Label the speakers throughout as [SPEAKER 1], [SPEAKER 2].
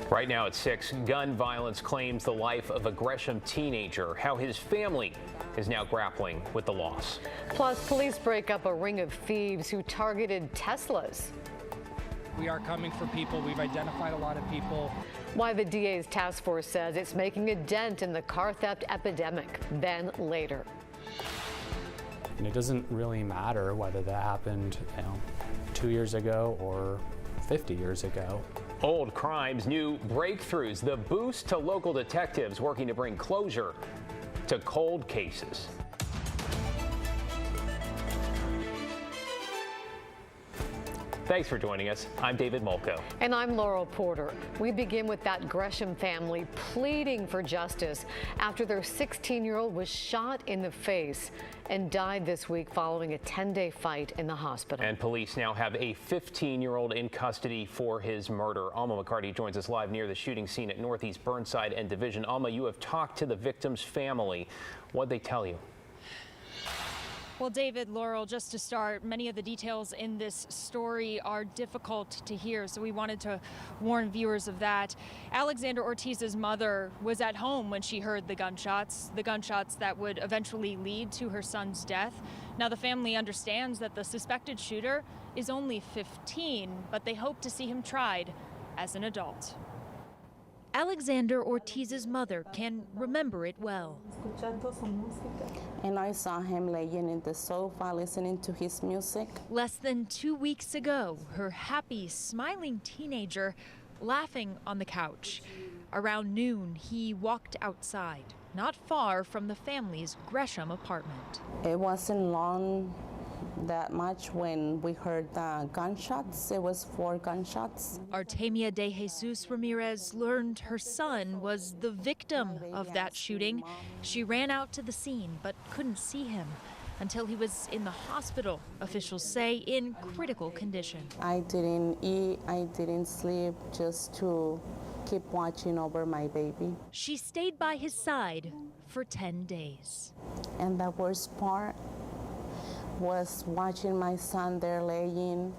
[SPEAKER 1] Right now at 6, gun violence claims the life of a Gresham teenager. How his family is now grappling with the loss.
[SPEAKER 2] Plus, police break up a ring of thieves who targeted Teslas.
[SPEAKER 3] We are coming for people. We've identified a lot of people.
[SPEAKER 2] Why the DA's task force says it's making a dent in the car theft epidemic. Then later.
[SPEAKER 4] And it doesn't really matter whether that happened, 2 years ago or 50 years ago.
[SPEAKER 1] Old crimes, new breakthroughs, the boost to local detectives working to bring closure to cold cases. Thanks for joining us. I'm David Molko.
[SPEAKER 2] And I'm Laurel Porter. We begin with that Gresham family pleading for justice after their 16-year-old was shot in the face and died this week following a 10-day fight in the hospital.
[SPEAKER 1] And police now have a 15-year-old in custody for his murder. Alma McCarty joins us live near the shooting scene at Northeast Burnside and Division. Alma, you have talked to the victim's family. What'd they tell you?
[SPEAKER 5] Well, David, Laurel, just to start, many of the details in this story are difficult to hear, so we wanted to warn viewers of that. Alexander Ortiz's mother was at home when she heard the gunshots that would eventually lead to her son's death. Now, the family understands that the suspected shooter is only 15, but they hope to see him tried as an adult.
[SPEAKER 6] Alexander Ortiz's mother can remember it well.
[SPEAKER 7] And I saw him laying in the sofa listening to his music.
[SPEAKER 6] Less than 2 weeks ago, her happy, smiling teenager laughing on the couch. Around noon, he walked outside, not far from the family's Gresham apartment.
[SPEAKER 7] It wasn't long that much when we heard the gunshots. It was 4 gunshots.
[SPEAKER 6] Artemia de Jesus Ramirez learned her son was the victim of that shooting. She ran out to the scene but couldn't see him until he was in the hospital, officials say, in critical condition.
[SPEAKER 7] I didn't eat, I didn't sleep, just to keep watching over my baby.
[SPEAKER 6] She stayed by his side for 10 days.
[SPEAKER 7] And the worst part was watching my son there laying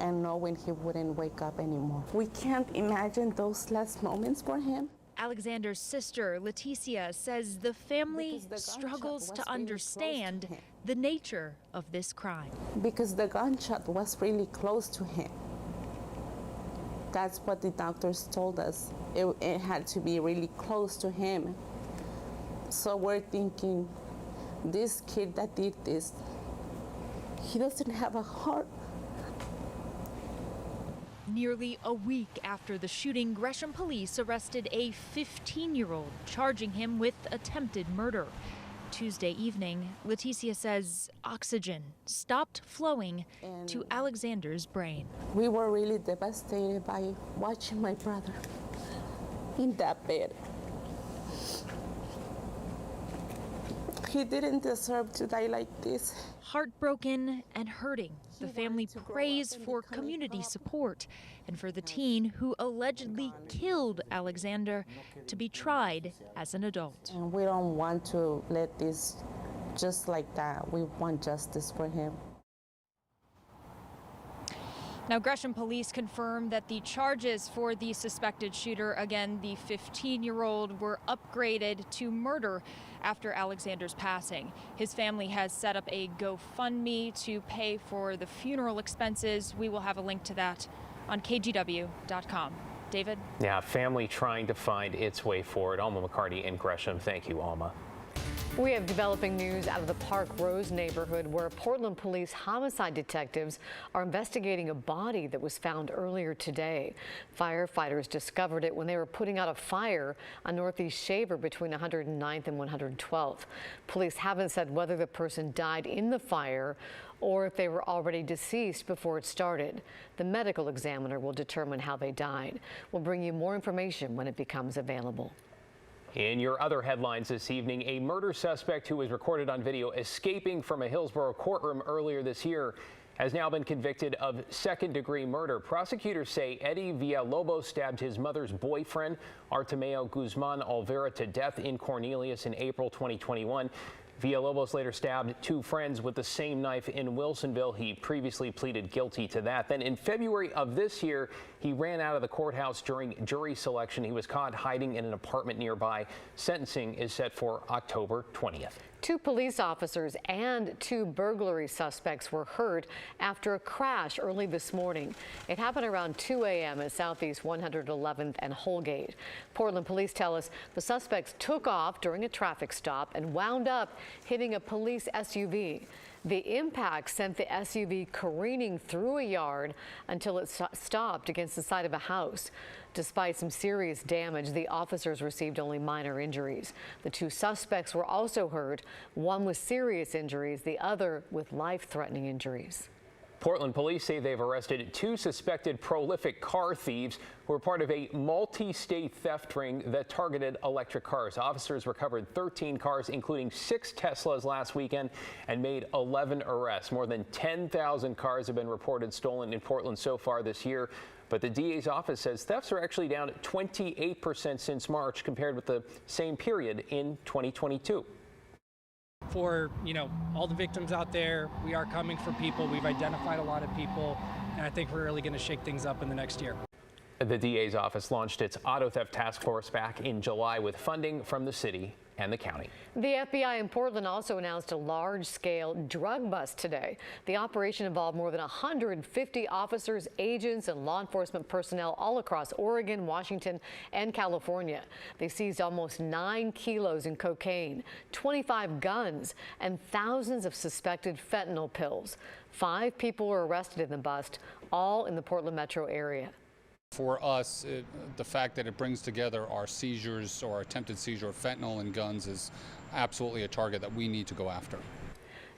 [SPEAKER 7] and knowing he wouldn't wake up anymore. We can't imagine those last moments for him.
[SPEAKER 6] Alexander's sister, Leticia, says the family struggles to understand the nature of this crime.
[SPEAKER 7] Because the gunshot was really close to him. That's what the doctors told us. It had to be really close to him. So we're thinking, this kid that did this, he doesn't have a heart.
[SPEAKER 6] Nearly a week after the shooting, Gresham police arrested a 15-year-old, charging him with attempted murder. Tuesday evening, Leticia says oxygen stopped flowing to Alexander's brain.
[SPEAKER 7] We were really devastated by watching my brother in that bed. He didn't deserve to die like this.
[SPEAKER 6] Heartbroken and hurting, the family prays for community support and for the teen who allegedly killed Alexander to be tried as an adult.
[SPEAKER 7] And we don't want to let this just like that. We want justice for him.
[SPEAKER 5] Now, Gresham police confirmed that the charges for the suspected shooter, again, the 15-year-old, were upgraded to murder after Alexander's passing. His family has set up a GoFundMe to pay for the funeral expenses. We will have a link to that on KGW.com. David?
[SPEAKER 1] Yeah, family trying to find its way forward. Alma McCarty in Gresham. Thank you, Alma.
[SPEAKER 2] We have developing news out of the Parkrose neighborhood where Portland police homicide detectives are investigating a body that was found earlier today. Firefighters discovered it when they were putting out a fire on Northeast Shaver between 109th and 112th. Police haven't said whether the person died in the fire or if they were already deceased before it started. The medical examiner will determine how they died. We'll bring you more information when it becomes available.
[SPEAKER 1] In your other headlines this evening, a murder suspect who was recorded on video escaping from a Hillsborough courtroom earlier this year has now been convicted of second-degree murder. Prosecutors say Eddie Villalobos stabbed his mother's boyfriend, Artemio Guzman Olvera, to death in Cornelius in April 2021. Villalobos later stabbed 2 friends with the same knife in Wilsonville. He previously pleaded guilty to that. Then in February of this year, He ran out of the courthouse during jury selection. He was caught hiding in an apartment nearby. Sentencing is set for October 20th.
[SPEAKER 2] 2 police officers and 2 burglary suspects were hurt after a crash early this morning. It happened around 2 a.m. at Southeast 111th and Holgate. Portland police tell us the suspects took off during a traffic stop and wound up hitting a police SUV. The impact sent the SUV careening through a yard until it stopped against the side of a house. Despite some serious damage, the officers received only minor injuries. The 2 suspects were also hurt, one with serious injuries, the other with life-threatening injuries.
[SPEAKER 1] Portland police say they've arrested 2 suspected prolific car thieves who were part of a multi-state theft ring that targeted electric cars. Officers recovered 13 cars, including 6 Teslas last weekend, and made 11 arrests. More than 10,000 cars have been reported stolen in Portland so far this year. But the DA's office says thefts are actually down 28% since March compared with the same period in 2022.
[SPEAKER 3] For, all the victims out there, we are coming for people. We've identified a lot of people, and I think we're really going to shake things up in the next year.
[SPEAKER 1] The DA's office launched its auto theft task force back in July with funding from the city and the county.
[SPEAKER 2] The FBI in Portland also announced a large-scale drug bust today. The operation involved more than 150 officers, agents, and law enforcement personnel all across Oregon, Washington, and California. They seized almost 9 kilos in cocaine, 25 guns, and thousands of suspected fentanyl pills. 5 people were arrested in the bust, all in the Portland metro area.
[SPEAKER 8] For us, the fact that it brings together our seizures or attempted seizure of fentanyl and guns is absolutely a target that we need to go after.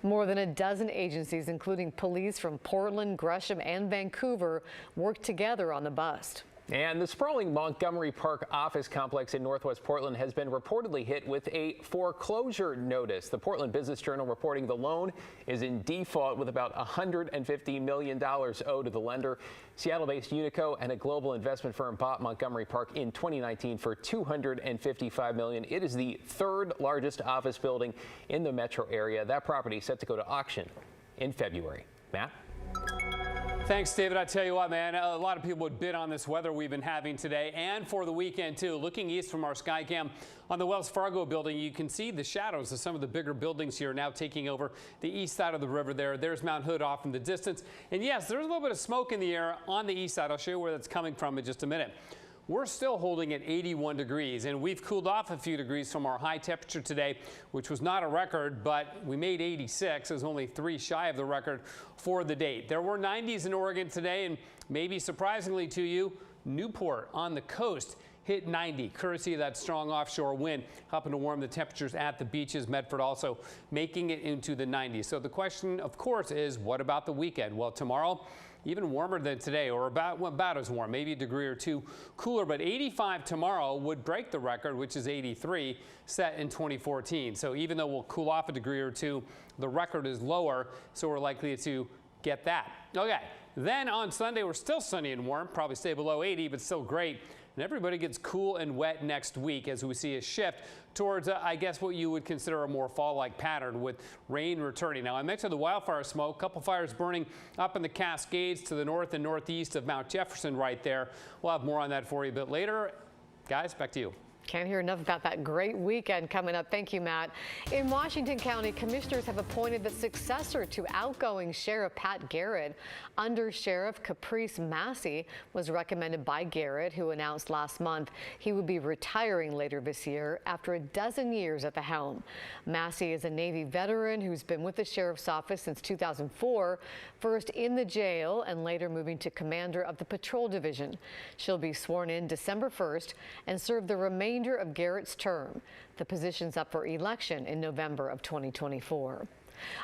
[SPEAKER 2] More than a dozen agencies, including police from Portland, Gresham, and Vancouver, worked together on the bust.
[SPEAKER 1] And the sprawling Montgomery Park office complex in Northwest Portland has been reportedly hit with a foreclosure notice. The Portland Business Journal reporting the loan is in default with about $150 million owed to the lender. Seattle-based Unico and a global investment firm bought Montgomery Park in 2019 for $255 million. It is the 3rd largest office building in the metro area. That property is set to go to auction in February. Matt?
[SPEAKER 9] Thanks, David. I tell you what, man, a lot of people would bid on this weather we've been having today and for the weekend, too. Looking east from our Skycam on the Wells Fargo building, you can see the shadows of some of the bigger buildings here now taking over the east side of the river there. There's Mount Hood off in the distance. And yes, there's a little bit of smoke in the air on the east side. I'll show you where that's coming from in just a minute. We're still holding at 81 degrees, and we've cooled off a few degrees from our high temperature today, which was not a record, but we made 86. It was only 3 shy of the record for the date. There were 90s in Oregon today, and maybe surprisingly to you, Newport on the coast hit 90, courtesy of that strong offshore wind, helping to warm the temperatures at the beaches. Medford also making it into the 90s. So the question, of course, is what about the weekend? Well, tomorrow, even warmer than today, or about as warm, maybe a degree or 2 cooler, but 85 tomorrow would break the record, which is 83, set in 2014. So even though we'll cool off a degree or 2, the record is lower, so we're likely to get that. Okay, then on Sunday, we're still sunny and warm, probably stay below 80, but still great. And everybody gets cool and wet next week as we see a shift towards, I guess, what you would consider a more fall-like pattern with rain returning. Now, I mentioned the wildfire smoke. A couple fires burning up in the Cascades to the north and northeast of Mount Jefferson right there. We'll have more on that for you a bit later. Guys, back to you.
[SPEAKER 2] Can't hear enough about that great weekend coming up. Thank you, Matt. In Washington County, commissioners have appointed the successor to outgoing Sheriff Pat Garrett. Under Sheriff Caprice Massey was recommended by Garrett, who announced last month he would be retiring later this year after a dozen years at the helm. Massey is a Navy veteran who's been with the sheriff's office since 2004, first in the jail and later moving to commander of the patrol division. She'll be sworn in December 1st and serve the remainder of Garrett's term. The position's up for election in November of 2024.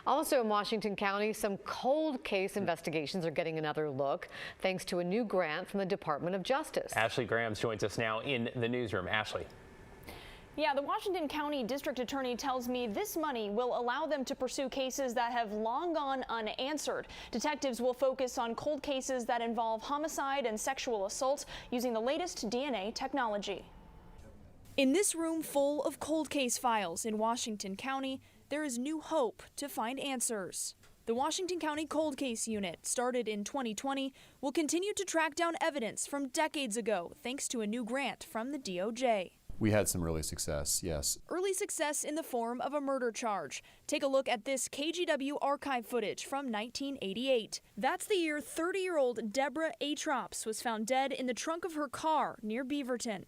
[SPEAKER 2] Also in Washington County, some cold case investigations are getting another look thanks to a new grant from the Department of Justice.
[SPEAKER 1] Ashley Graham joins us now in the newsroom. Ashley.
[SPEAKER 10] Yeah, the Washington County District Attorney tells me this money will allow them to pursue cases that have long gone unanswered. Detectives will focus on cold cases that involve homicide and sexual assault using the latest DNA technology. In this room full of cold case files in Washington County, there is new hope to find answers.
[SPEAKER 6] The Washington County Cold Case Unit, started in 2020, will continue to track down evidence from decades ago thanks to a new grant from the DOJ.
[SPEAKER 11] We had some early success, yes.
[SPEAKER 6] Early success in the form of a murder charge. Take a look at this KGW archive footage from 1988. That's the year 30-year-old Deborah Atrops was found dead in the trunk of her car near Beaverton.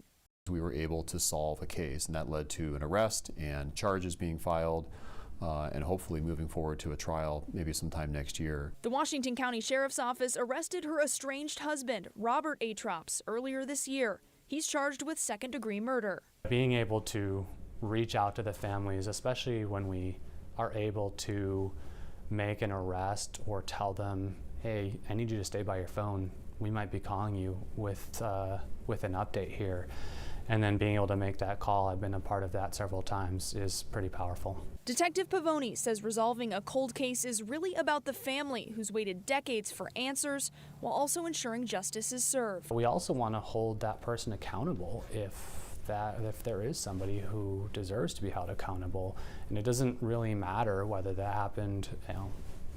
[SPEAKER 11] We were able to solve a case, and that led to an arrest and charges being filed, and hopefully moving forward to a trial maybe sometime next year.
[SPEAKER 6] The Washington County Sheriff's Office arrested her estranged husband, Robert Atrops, earlier this year. He's charged with second-degree murder.
[SPEAKER 4] Being able to reach out to the families, especially when we are able to make an arrest or tell them, hey, I need you to stay by your phone. We might be calling you with an update here. And then being able to make that call, I've been a part of that several times, is pretty powerful.
[SPEAKER 6] Detective Pavoni says resolving a cold case is really about the family who's waited decades for answers while also ensuring justice is served.
[SPEAKER 4] We also want to hold that person accountable if there is somebody who deserves to be held accountable. And it doesn't really matter whether that happened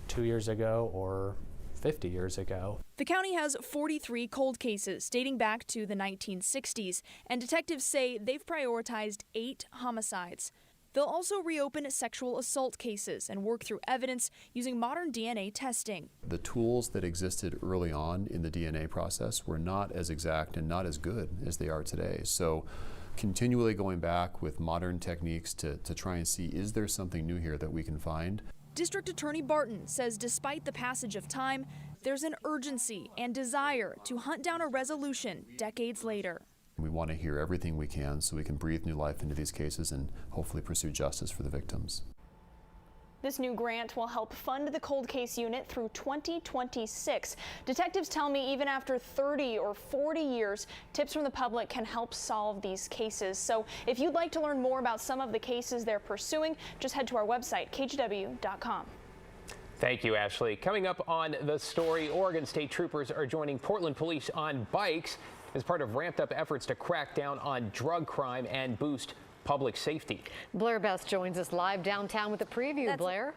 [SPEAKER 4] 2 years ago or 50 years ago.
[SPEAKER 6] The county has 43 cold cases dating back to the 1960s, and detectives say they've prioritized 8 homicides. They'll also reopen sexual assault cases and work through evidence using modern DNA testing.
[SPEAKER 11] The tools that existed early on in the DNA process were not as exact and not as good as they are today. So continually going back with modern techniques to try and see, is there something new here that we can find?
[SPEAKER 6] District Attorney Barton says despite the passage of time, there's an urgency and desire to hunt down a resolution decades later.
[SPEAKER 11] We want to hear everything we can so we can breathe new life into these cases and hopefully pursue justice for the victims.
[SPEAKER 10] This new grant will help fund the cold case unit through 2026. Detectives tell me even after 30 or 40 years, tips from the public can help solve these cases. So if you'd like to learn more about some of the cases they're pursuing, just head to our website, kgw.com.
[SPEAKER 1] Thank you, Ashley. Coming up on The Story, Oregon State Troopers are joining Portland police on bikes as part of ramped up efforts to crack down on drug crime and boost public safety.
[SPEAKER 2] Blair Best joins us live downtown with a preview. Blair.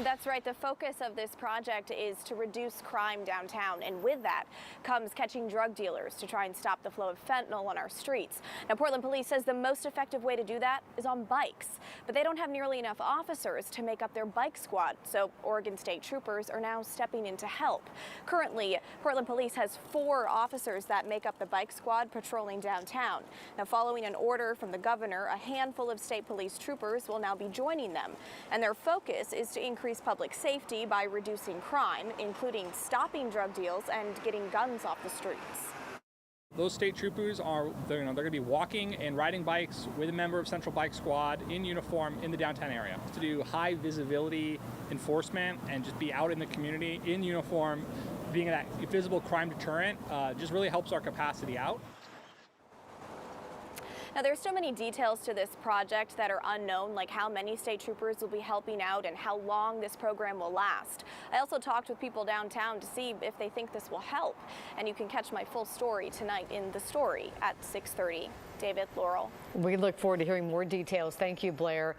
[SPEAKER 12] That's right. The focus of this project is to reduce crime downtown, and with that comes catching drug dealers to try and stop the flow of fentanyl on our streets. Now, Portland police says the most effective way to do that is on bikes, but they don't have nearly enough officers to make up their bike squad, so Oregon State Troopers are now stepping in to help. Currently, Portland police has 4 officers that make up the bike squad patrolling downtown. Now, following an order from the governor, a handful of state police troopers will now be joining them, and their focus is to increase public safety by reducing crime, including stopping drug deals and getting guns off the streets.
[SPEAKER 13] Those state troopers are they're going to be walking and riding bikes with a member of Central Bike Squad in uniform in the downtown area to do high visibility enforcement and just be out in the community in uniform. Being that visible crime deterrent just really helps our capacity out.
[SPEAKER 12] Now, there's so many details to this project that are unknown, like how many state troopers will be helping out and how long this program will last. I also talked with people downtown to see if they think this will help. And you can catch my full story tonight in The Story at 6:30. David, Laurel.
[SPEAKER 2] We look forward to hearing more details. Thank you, Blair.